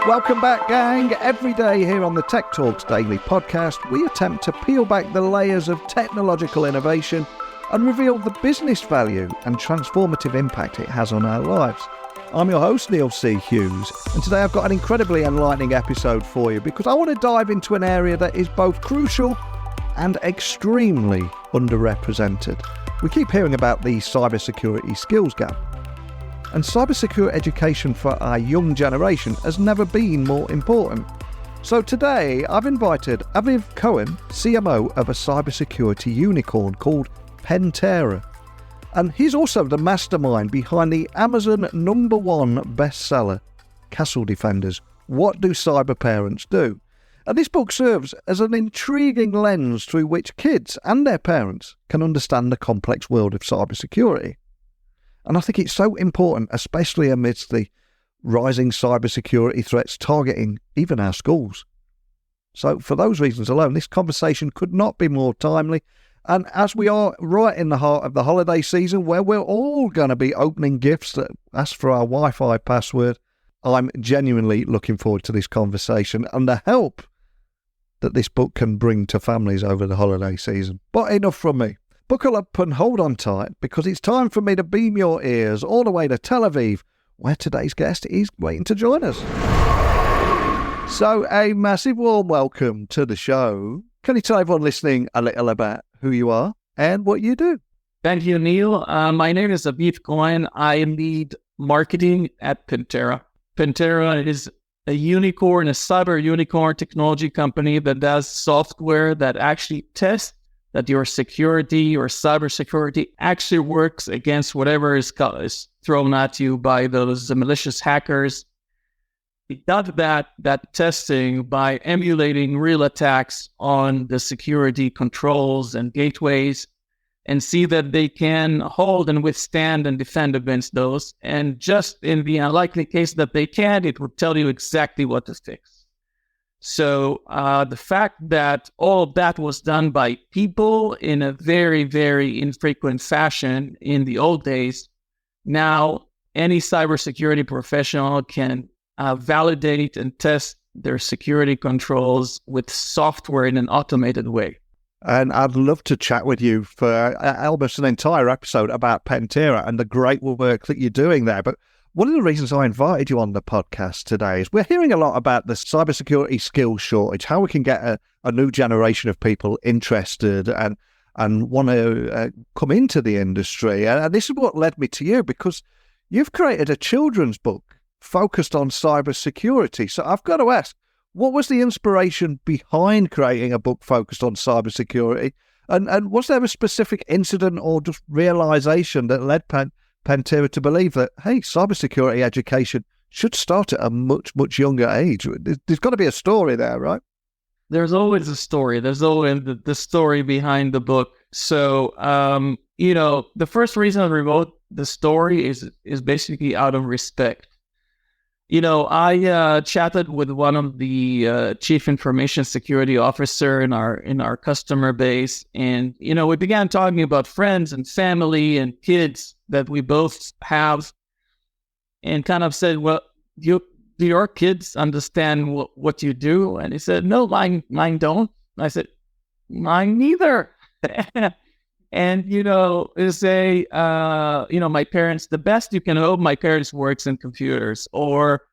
Welcome back, gang. Every day here on the Tech Talks Daily podcast, we attempt to peel back the layers of technological innovation and reveal the business value and transformative impact it has on our lives. I'm your host, Neil C. Hughes, and today I've got an incredibly enlightening episode for you because I want to dive into an area that is both crucial and extremely underrepresented. We keep hearing about the cybersecurity skills gap. And cybersecurity education for our young generation has never been more important. So today, I've invited Aviv Cohen, CMO of a cybersecurity unicorn called Pentera. And he's also the mastermind behind the Amazon #1 bestseller, Castle Defenders: What Do Cyber Parents Do? And this book serves as an intriguing lens through which kids and their parents can understand the complex world of cybersecurity. And I think it's so important, especially amidst the rising cybersecurity threats targeting even our schools. So for those reasons alone, this conversation could not be more timely. And as we are right in the heart of the holiday season where we're all going to be opening gifts that ask for our Wi-Fi password, I'm genuinely looking forward to this conversation and the help that this book can bring to families over the holiday season. But enough from me. Buckle up and hold on tight because it's time for me to beam your ears all the way to Tel Aviv, where today's guest is waiting to join us. So a massive warm welcome to the show. Can you tell everyone listening a little about who you are and what you do? Thank you, Neil. My name is Aviv Cohen. I lead marketing at Pentera. Pentera is a unicorn, a cyber unicorn technology company that does software that actually tests that your security or cybersecurity actually works against whatever is thrown at you by those malicious hackers. It does that testing by emulating real attacks on the security controls and gateways and see that they can hold and withstand and defend against those. And just in the unlikely case that they can't, it will tell you exactly what to fix. So the fact that all of that was done by people in a very, very infrequent fashion in the old days, now any cybersecurity professional can validate and test their security controls with software in an automated way. And I'd love to chat with you for almost an entire episode about Pentera and the great work that you're doing there. But one of the reasons I invited you on the podcast today is we're hearing a lot about the cybersecurity skills shortage, how we can get a new generation of people interested and want to come into the industry. And this is what led me to you, because you've created a children's book focused on cybersecurity. So I've got to ask, what was the inspiration behind creating a book focused on cybersecurity? And was there a specific incident or just realization that led Pentera to believe that, hey, cybersecurity education should start at a much, much younger age? There's got to be a story there, right? There's always a story. There's always the story behind the book. So, the first reason I wrote the story is basically out of respect. I chatted with one of the chief information security officer in our customer base, and we began talking about friends and family and kids that we both have, and kind of said, "Well, do your kids understand what you do?" And he said, "No, mine don't." I said, "Mine neither." And, say, my parents, the best you can hope, my parents works in computers, or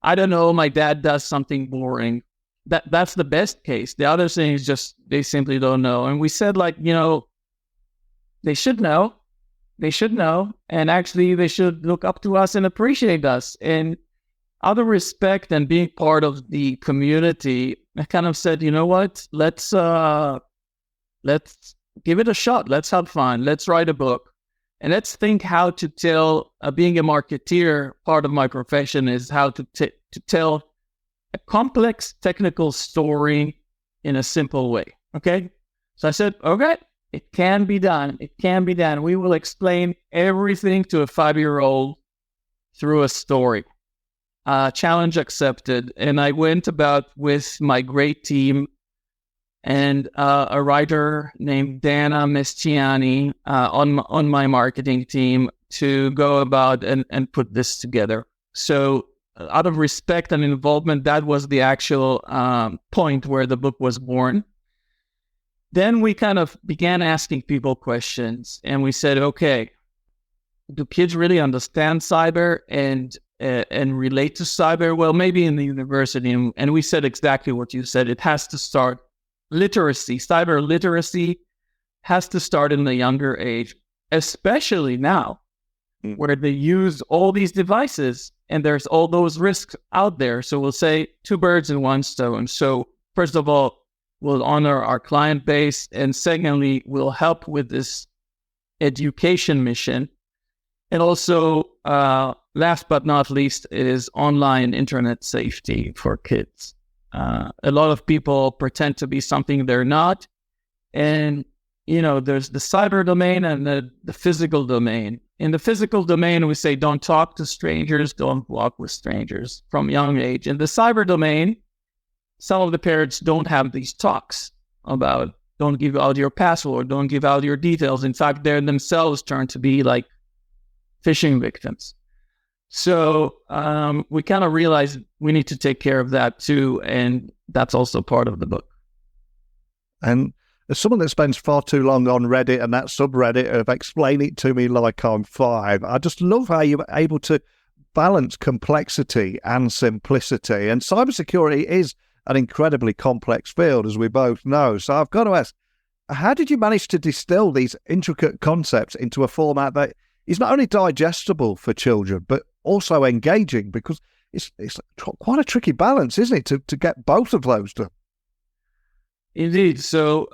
I don't know, my dad does something boring. That's the best case. The other thing is just, they simply don't know. And we said, they should know. They should know. And actually they should look up to us and appreciate us. And out of respect and being part of the community, I kind of said, you know what, let's give it a shot. Let's have fun. Let's write a book. And let's think how to tell, being a marketeer, part of my profession is how to tell a complex technical story in a simple way. Okay? So I said, okay, it can be done. It can be done. We will explain everything to a 5-year-old through a story. Challenge accepted. And I went about with my great team and a writer named Dana Mestiani on my marketing team to go about and put this together. So out of respect and involvement, that was the actual point where the book was born. Then we kind of began asking people questions, and we said, okay, do kids really understand cyber and relate to cyber? Well, maybe in the university. And we said exactly what you said. It has to start literacy. Cyber literacy has to start in the younger age, especially now, where they use all these devices and there's all those risks out there. So we'll say two birds in one stone. So first of all, we'll honor our client base. And secondly, we'll help with this education mission. And also, last but not least, is online internet safety for kids. A lot of people pretend to be something they're not. And, there's the cyber domain and the physical domain. In the physical domain, we say, don't talk to strangers, don't walk with strangers from young age. In the cyber domain, some of the parents don't have these talks about don't give out your password, don't give out your details. In fact, they themselves turn to be like phishing victims. So we kind of realized we need to take care of that too. And that's also part of the book. And as someone that spends far too long on Reddit and that subreddit of explain it to me like I'm 5, I just love how you're able to balance complexity and simplicity. And cybersecurity is an incredibly complex field, as we both know. So I've got to ask, how did you manage to distill these intricate concepts into a format that is not only digestible for children, but also engaging? Because it's quite a tricky balance, isn't it, to get both of those done? Indeed. So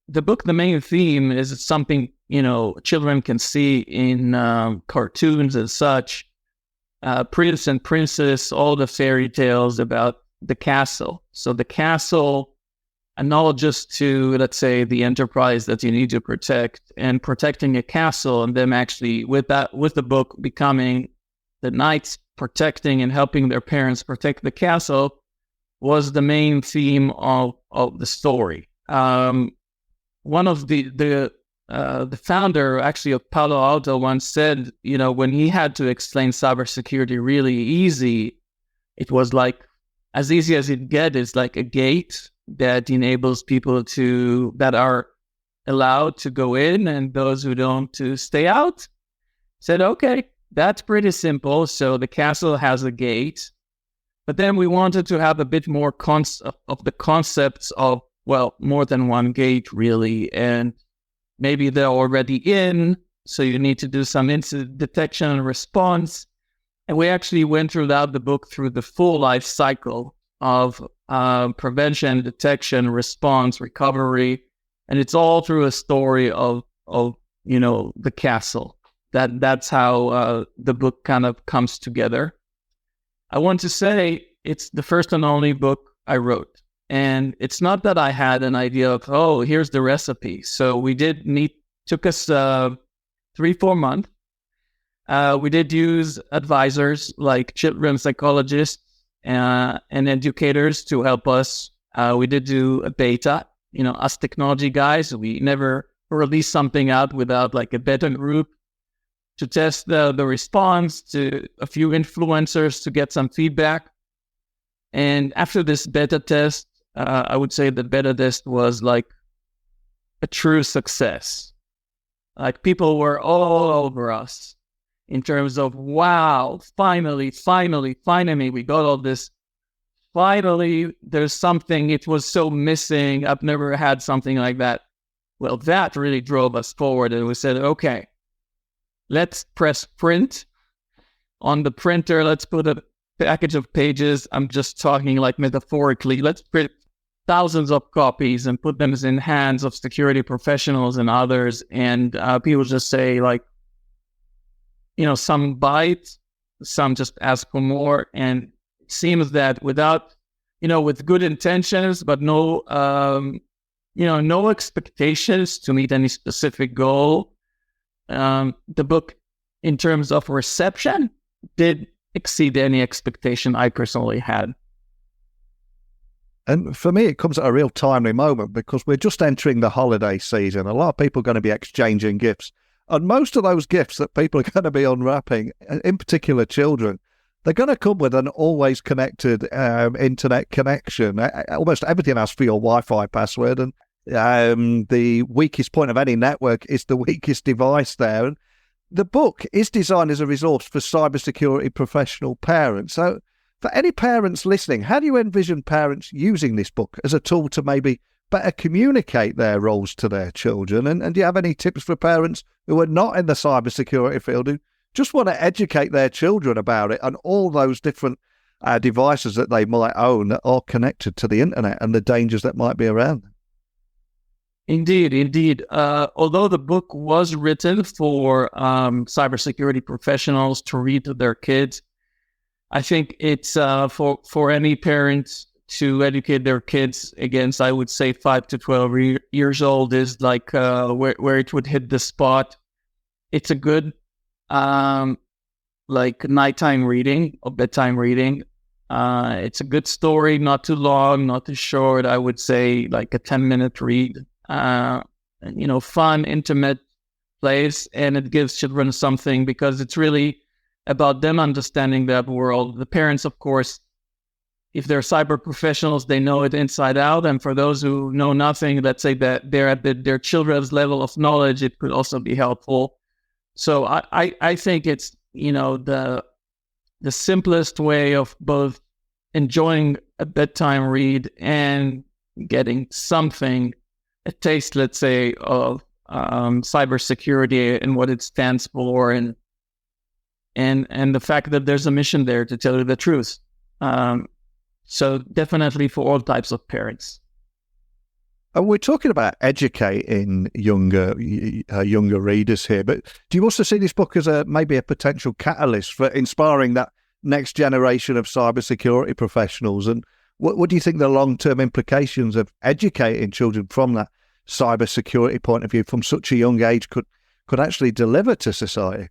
the book, the main theme is something, children can see in cartoons and such. Prince and Princess, all the fairy tales about the castle. So the castle, analogous to, let's say, the enterprise that you need to protect, and protecting a castle, and them actually with the book becoming the knights protecting and helping their parents protect the castle, was the main theme of the story. One of the founder actually of Palo Alto once said, when he had to explain cybersecurity really easy, it was like as easy as it gets. It's like a gate that enables people that are allowed to go in and those who don't to stay out. Said, okay, that's pretty simple. So the castle has a gate. But then we wanted to have a bit more of the concepts of, well, more than one gate, really. And maybe they're already in, so you need to do some incident detection and response. And we actually went throughout the book through the full life cycle of prevention, detection, response, recovery. And it's all through a story of the castle. That's how the book kind of comes together. I want to say it's the first and only book I wrote. And it's not that I had an idea of, here's the recipe. So we took us 3-4 months. We did use advisors like children psychologists and educators to help us. We did do a beta, us technology guys. We never released something out without like a beta group to test the response, to a few influencers to get some feedback. And after this beta test, I would say the beta test was like a true success. Like people were all over us in terms of, wow, finally, we got all this. Finally, there's something, it was so missing. I've never had something like that. Well, that really drove us forward. And we said, okay, let's press print on the printer. Let's put a package of pages. I'm just talking like metaphorically. Let's print thousands of copies and put them in hands of security professionals and others. And people just say like, some buy it, some just ask for more. And it seems that without, with good intentions, but no expectations to meet any specific goal, the book, in terms of reception, did exceed any expectation I personally had. And for me, it comes at a real timely moment because we're just entering the holiday season. A lot of people are going to be exchanging gifts. And most of those gifts that people are going to be unwrapping, in particular children, they're going to come with an always connected internet connection. Almost everything asks for your Wi-Fi password, and the weakest point of any network is the weakest device there. And the book is designed as a resource for cybersecurity professional parents. So for any parents listening, how do you envision parents using this book as a tool to maybe better communicate their roles to their children? And do you have any tips for parents who are not in the cybersecurity field, who just want to educate their children about it and all those different devices that they might own that are connected to the internet and the dangers that might be around them? Indeed. Although the book was written for cybersecurity professionals to read to their kids, I think it's for any parents to educate their kids against, I would say 5 to 12 years old is like where it would hit the spot. It's a good like nighttime reading or bedtime reading. It's a good story, not too long, not too short. I would say like a 10-minute read. Fun, intimate place, and it gives children something because it's really about them understanding that world. The parents, of course, if they're cyber professionals, they know it inside out. And for those who know nothing, let's say that they're at their children's level of knowledge, it could also be helpful. So I think it's, the simplest way of both enjoying a bedtime read and getting something, a taste, let's say, of cybersecurity and what it stands for, and the fact that there's a mission there to tell you the truth. So definitely for all types of parents. And we're talking about educating younger readers here, but do you also see this book as maybe a potential catalyst for inspiring that next generation of cybersecurity professionals? And what do you think the long-term implications of educating children from that cybersecurity point of view from such a young age could actually deliver to society?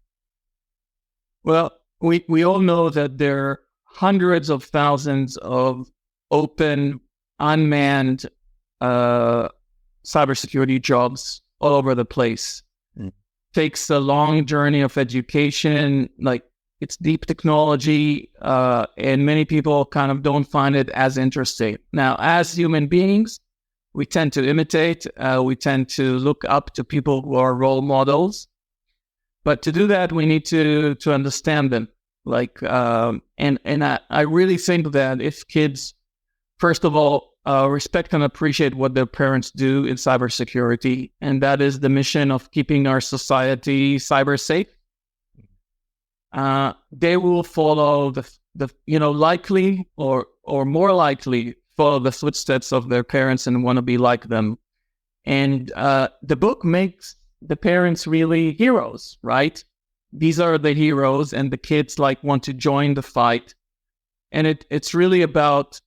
Well, we all know that there are hundreds of thousands of open, unmanned cybersecurity jobs all over the place. Takes a long journey of education, like it's deep technology, and many people kind of don't find it as interesting. Now, as human beings, we tend to imitate, we tend to look up to people who are role models. But to do that, we need to understand them. And I really think that if kids, first of all, respect and appreciate what their parents do in cybersecurity, and that is the mission of keeping our society cyber safe, they will follow the likely or more likely follow the footsteps of their parents and want to be like them. And the book makes the parents really heroes, right? These are the heroes, and the kids want to join the fight. And it's really about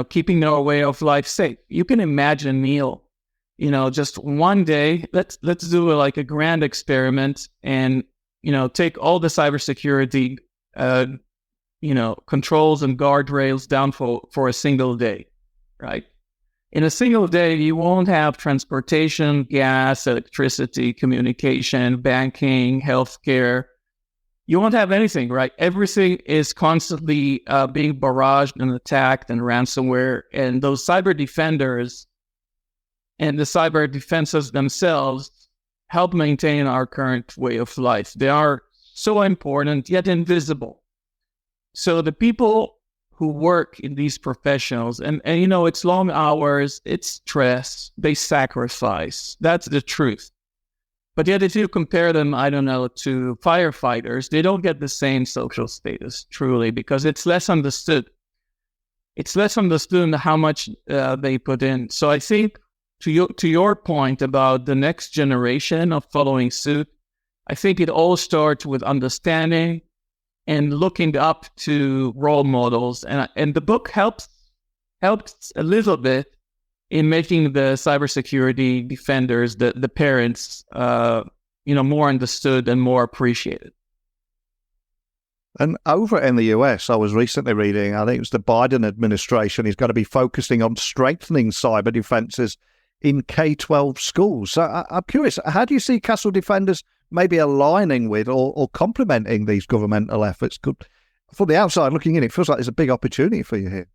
keeping their way of life safe. You can imagine, Neil, just one day, let's do a grand experiment and, take all the cybersecurity, controls and guardrails down for a single day, right? In a single day, you won't have transportation, gas, electricity, communication, banking, healthcare. You won't have anything, right? Everything is constantly being barraged and attacked and ransomware. And those cyber defenders and the cyber defenses themselves help maintain our current way of life. They are so important, yet invisible. So the people who work in these professionals, and it's long hours, it's stress, they sacrifice. That's the truth. But yet, if you compare them, to firefighters, they don't get the same social status, truly, because it's less understood. It's less understood how much they put in. So I think, to your point about the next generation of following suit, I think it all starts with understanding and looking up to role models. And the book helps a little bit in making the cybersecurity defenders, the parents, more understood and more appreciated. And over in the US, I was recently reading, I think it was the Biden administration is going to be focusing on strengthening cyber defenses in K-12 schools. So I'm curious, how do you see castle defenders maybe aligning with or complementing these governmental efforts could, from the outside looking in, it feels like there's a big opportunity for you here.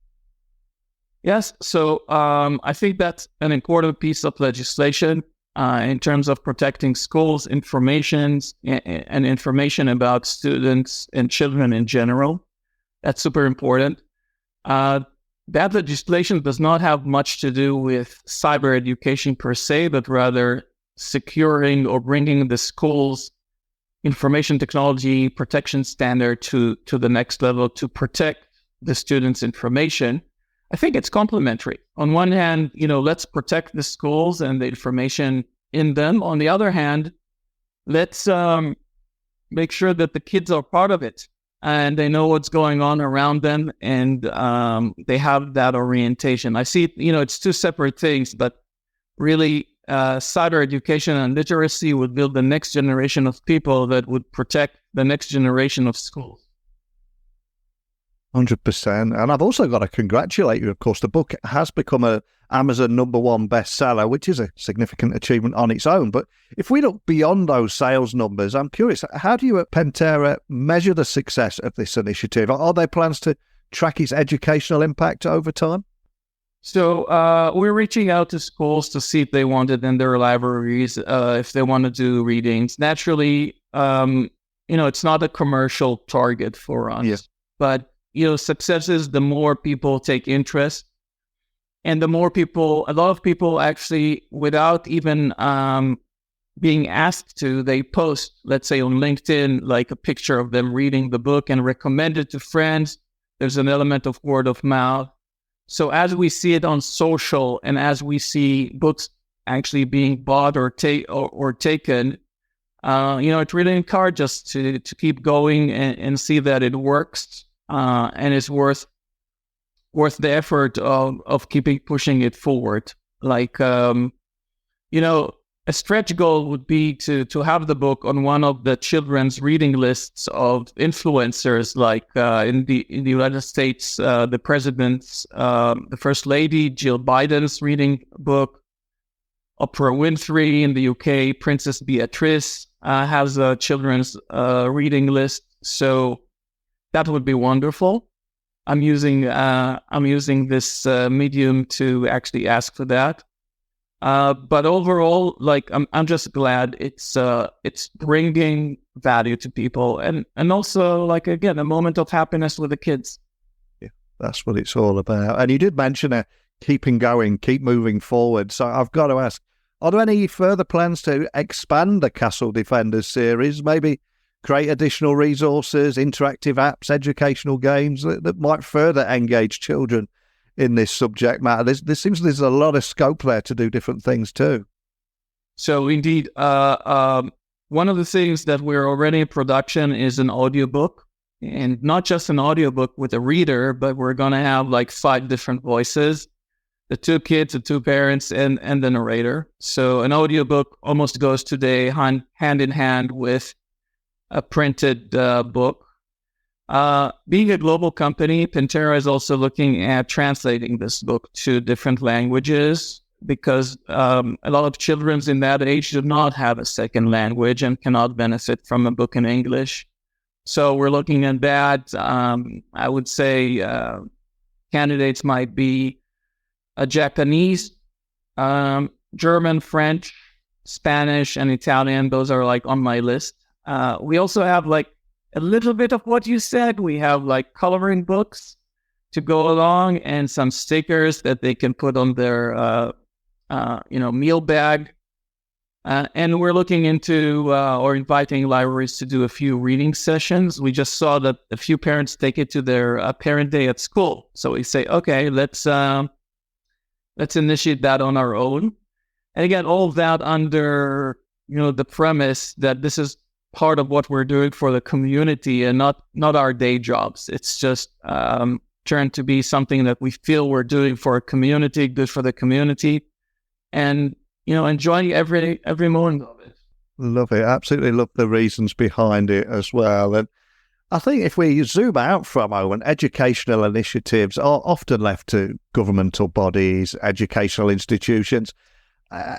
Yes. So I think that's an important piece of legislation in terms of protecting schools' information and information about students and children in general. That's super important. That legislation does not have much to do with cyber education per se, but rather securing or bringing the school's information technology protection standard to the next level to protect the students' information. I think it's complementary. On one hand, let's protect the schools and the information in them. On the other hand, let's make sure that the kids are part of it and they know what's going on around them, and they have that orientation. I see, it's two separate things, but really cyber education and literacy would build the next generation of people that would protect the next generation of schools. 100%. And I've also got to congratulate you. Of course, the book has become a Amazon #1 bestseller, which is a significant achievement on its own. But if we look beyond those sales numbers, I'm curious, how do you at Pentera measure the success of this initiative? Are there plans to track its educational impact over time? So we're reaching out to schools to see if they want it in their libraries, if they want to do readings. Naturally, it's not a commercial target for us, but success is the more people take interest, and the more a lot of people actually, without even being asked to, they post, let's say on LinkedIn, like a picture of them reading the book and recommend it to friends. There's an element of word of mouth. So as we see it on social, and as we see books actually being bought or taken, it really encourages us to keep going and see that it works. And it's worth the effort of keeping pushing it forward. Like, a stretch goal would be to have the book on one of the children's reading lists of influencers, like in the United States, the president's, the First Lady, Jill Biden's reading book. Oprah Winfrey in the UK, Princess Beatrice has a children's reading list. So that would be wonderful. I'm using this medium to actually ask for that. But overall, like I'm just glad it's bringing value to people, and also, like, again, a moment of happiness with the kids. Yeah, that's what it's all about. And you did mention keeping going, keep moving forward. So I've got to ask, are there any further plans to expand the Castle Defenders series? Maybe create additional resources, interactive apps, educational games that might further engage children in this subject matter? There seems there's a lot of scope there to do different things too. So indeed, one of the things that we're already in production is an audiobook, and not just an audiobook with a reader, but we're going to have like 5 different voices, the 2 kids, the 2 parents, and the narrator. So an audiobook almost goes today hand in hand with a printed book. Being a global company, Pentera is also looking at translating this book to different languages, because a lot of children in that age do not have a second language and cannot benefit from a book in English. So we're looking at that. I would say candidates might be Japanese, German, French, Spanish, and Italian. Those are like on my list. We also have like a little bit of what you said. We have like coloring books to go along, and some stickers that they can put on their, meal bag. And we're looking into or inviting libraries to do a few reading sessions. We just saw that a few parents take it to their parent day at school. So we say, okay, let's initiate that on our own. And again, all of that under, the premise that this is part of what we're doing for the community and not our day jobs. It's just turned to be something that we feel we're doing for a community, good for the community, and enjoying every moment of it. Love it. Absolutely love the reasons behind it as well. And I think if we zoom out for a moment, educational initiatives are often left to governmental bodies, educational institutions.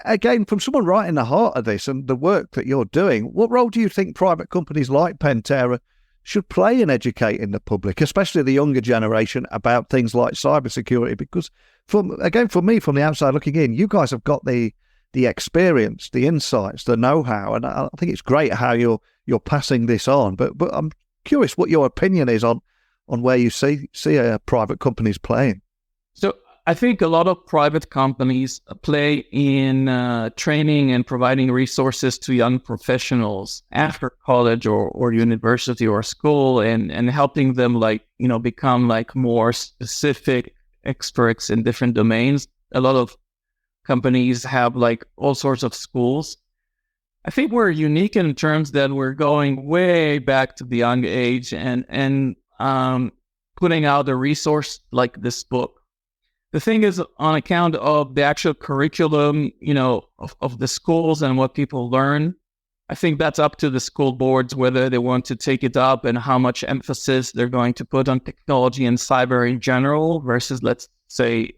again, from someone right in the heart of this and the work that you're doing, what role do you think private companies like Pentera should play in educating the public, especially the younger generation, about things like cybersecurity? Because for me, from the outside looking in, you guys have got the experience, the insights, the know-how, and I think it's great how you're passing this on. But I'm curious what your opinion is on where you see private companies playing. So I think a lot of private companies play in training and providing resources to young professionals after college or university or school, and helping them become more specific experts in different domains. A lot of companies have all sorts of schools. I think we're unique in terms that we're going way back to the young age and putting out a resource like this book. The thing is, on account of the actual curriculum, of the schools and what people learn, I think that's up to the school boards whether they want to take it up and how much emphasis they're going to put on technology and cyber in general versus, let's say,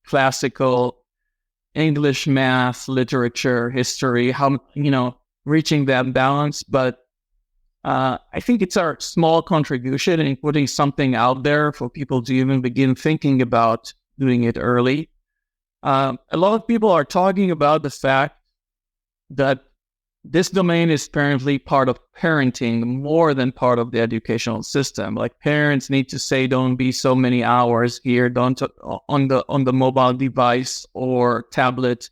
classical English, math, literature, history, reaching that balance. But I think it's our small contribution in putting something out there for people to even begin thinking about doing it early. A lot of people are talking about the fact that this domain is apparently part of parenting more than part of the educational system. Like, parents need to say, don't be so many hours here, don't on the mobile device or tablet.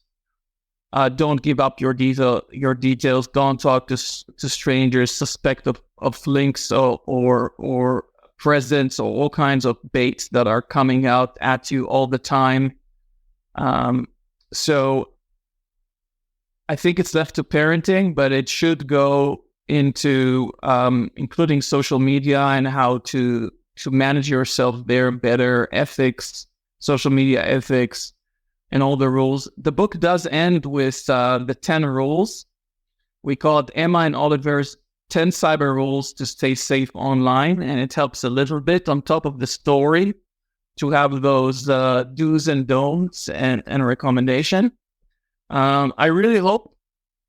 Don't give up your details. Don't talk to strangers, suspect of links or presents or all kinds of baits that are coming out at you all the time. So I think it's left to parenting, but it should go into including social media and how to manage yourself there better, ethics, social media ethics, and all the rules. The book does end with the 10 rules. We call it Emma and Oliver's 10 cyber rules to stay safe online, and it helps a little bit on top of the story to have those do's and don'ts and recommendation. I really hope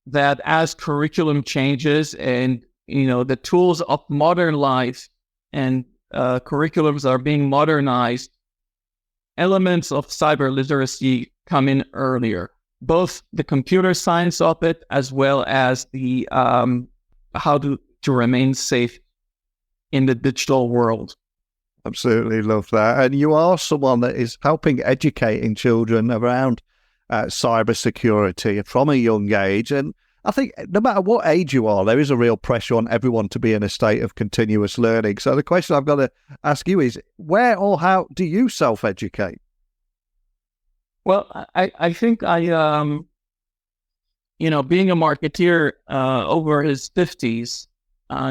that as curriculum changes and the tools of modern life and curriculums are being modernized, elements of cyber literacy come in earlier, both the computer science of it as well as the how to remain safe in the digital world. Absolutely love that. And you are someone that is helping educating children around cybersecurity from a young age. And I think no matter what age you are, there is a real pressure on everyone to be in a state of continuous learning. So the question I've got to ask you is, where or how do you self-educate? Well, I think being a marketeer over his 50s,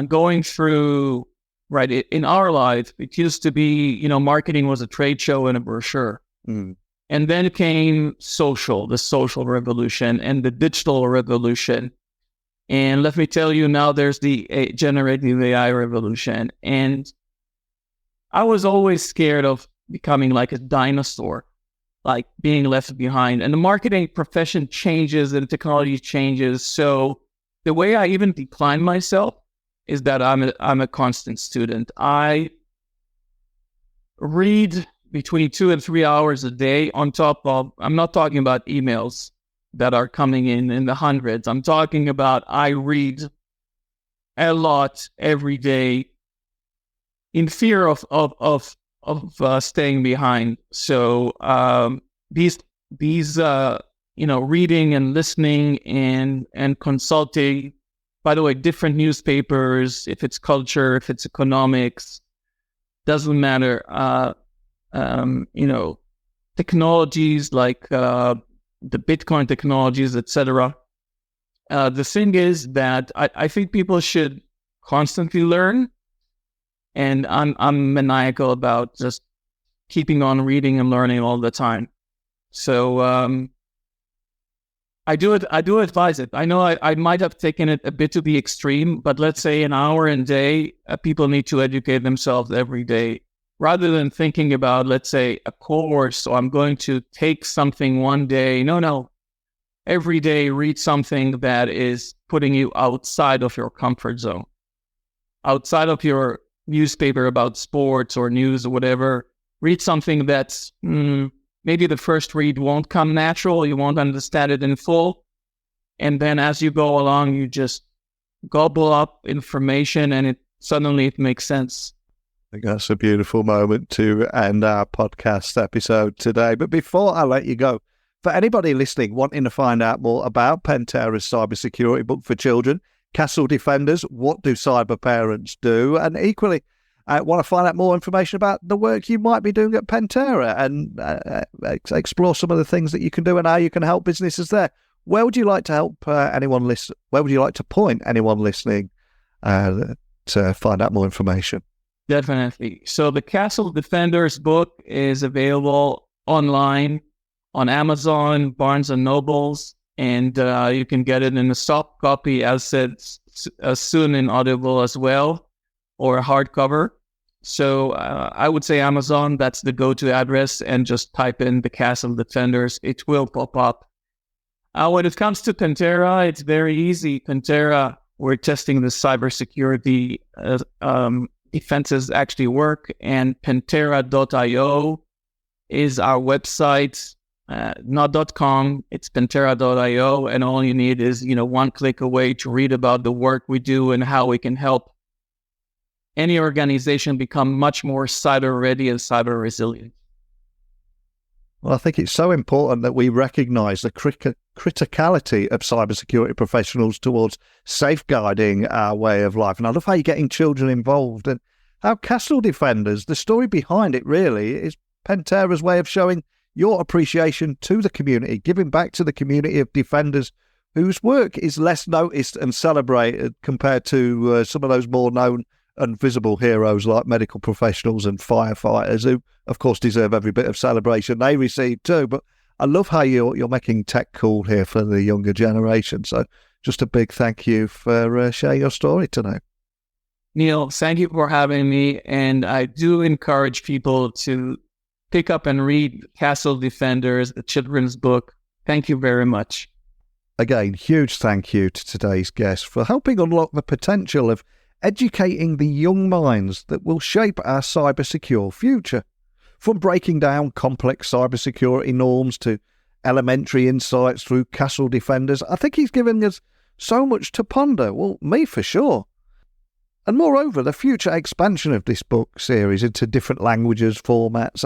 going through, right, in our life, it used to be, marketing was a trade show and a brochure. Mm. And then came the social revolution and the digital revolution. And let me tell you, now there's the generative AI revolution. And I was always scared of becoming like a dinosaur, like being left behind. And the marketing profession changes and technology changes. So the way I even define myself is that I'm a constant student. I read between 2 and 3 hours a day on top of, I'm not talking about emails that are coming in the hundreds. I'm talking about, I read a lot every day in fear of staying behind. So these reading and listening and consulting, by the way, different newspapers, if it's culture, if it's economics, doesn't matter. Technologies like the Bitcoin technologies, etc. The thing is that I think people should constantly learn, and I'm maniacal about just keeping on reading and learning all the time. So I do advise it. I know I might have taken it a bit to the extreme, but let's say an hour a day, people need to educate themselves every day. Rather than thinking about, let's say, a course, or I'm going to take something one day. No. every day read something that is putting you outside of your comfort zone, outside of your newspaper about sports or news or whatever. Read something that's maybe the first read won't come natural. You won't understand it in full. And then as you go along, you just gobble up information and suddenly it makes sense. I think that's a beautiful moment to end our podcast episode today. But before I let you go, for anybody listening wanting to find out more about Pentera's cybersecurity book for children, Castle Defenders, what do cyber parents do? And equally, I want to find out more information about the work you might be doing at Pentera and explore some of the things that you can do and how you can help businesses there. Where would you like to help anyone listen? Where would you like to point anyone listening to find out more information? Definitely. So the Castle Defenders book is available online on Amazon, Barnes and Nobles, and you can get it in a soft copy as soon in Audible as well, or a hardcover. So I would say Amazon, that's the go-to address, and just type in the Castle Defenders. It will pop up. When it comes to Pentera, it's very easy. Pentera, we're testing the cybersecurity defenses actually work, and Pentera.io is our website, not .com, it's Pentera.io, and all you need is, one click away to read about the work we do and how we can help any organization become much more cyber ready and cyber resilient. Well, I think it's so important that we recognise the criticality of cybersecurity professionals towards safeguarding our way of life. And I love how you're getting children involved and how Castle Defenders, the story behind it really is Pentera's way of showing your appreciation to the community, giving back to the community of defenders whose work is less noticed and celebrated compared to some of those more known and visible heroes like medical professionals and firefighters, who, of course, deserve every bit of celebration they receive too. But I love how you're making tech cool here for the younger generation. So just a big thank you for sharing your story today. Neil, thank you for having me. And I do encourage people to pick up and read Castle Defenders, the children's book. Thank you very much. Again, huge thank you to today's guest for helping unlock the potential of educating the young minds that will shape our cybersecure future. From breaking down complex cybersecurity norms to elementary insights through Castle Defenders, I think he's given us so much to ponder. Well, me for sure. And moreover, the future expansion of this book series into different languages, formats,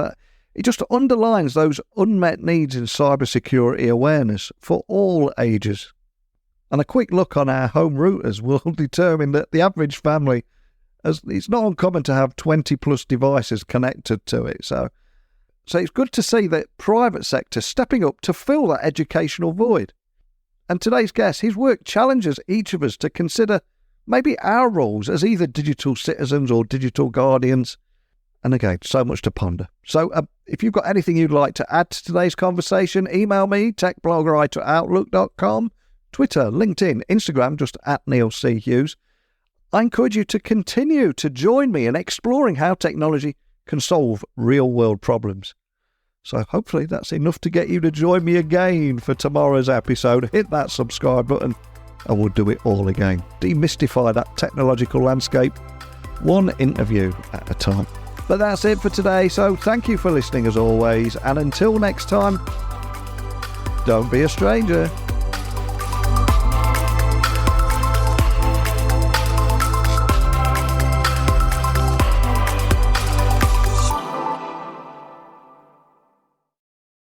it just underlines those unmet needs in cybersecurity awareness for all ages. And a quick look on our home routers will determine that the average family, it's not uncommon to have 20 plus devices connected to it. So it's good to see the private sector stepping up to fill that educational void. And today's guest, his work challenges each of us to consider maybe our roles as either digital citizens or digital guardians. And again, so much to ponder. So if you've got anything you'd like to add to today's conversation, email me, techblogger@outlook.com. Twitter, LinkedIn, Instagram, just @NeilC.Hughes. I encourage you to continue to join me in exploring how technology can solve real-world problems. So hopefully that's enough to get you to join me again for tomorrow's episode. Hit that subscribe button and we'll do it all again. Demystify that technological landscape, one interview at a time. But that's it for today, so thank you for listening as always, and until next time, don't be a stranger.